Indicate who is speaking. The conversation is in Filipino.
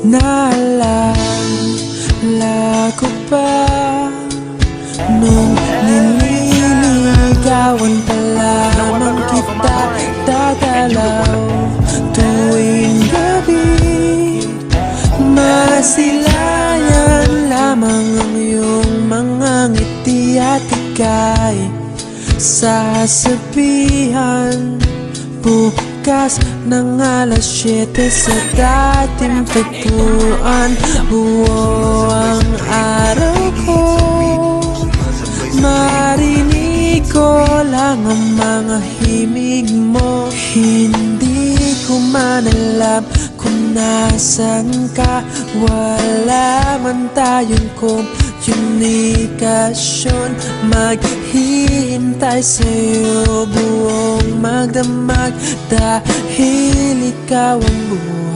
Speaker 1: Naalala ko pa nung nililigawan pa lamang kita, dadalaw tuwing gabi. Masilayan lamang ang iyong mga ngiti at ika'y sasabihan bukas ng alas 7 sa dating tagpuan. Buo ang araw ko, marinig ko lang ang mga himig mo. Hindi ko man alam kung nasan ka, wala man tayong komunikasyon. Maghihintay sa'yo buong magdamag, dahil ikaw ang buhay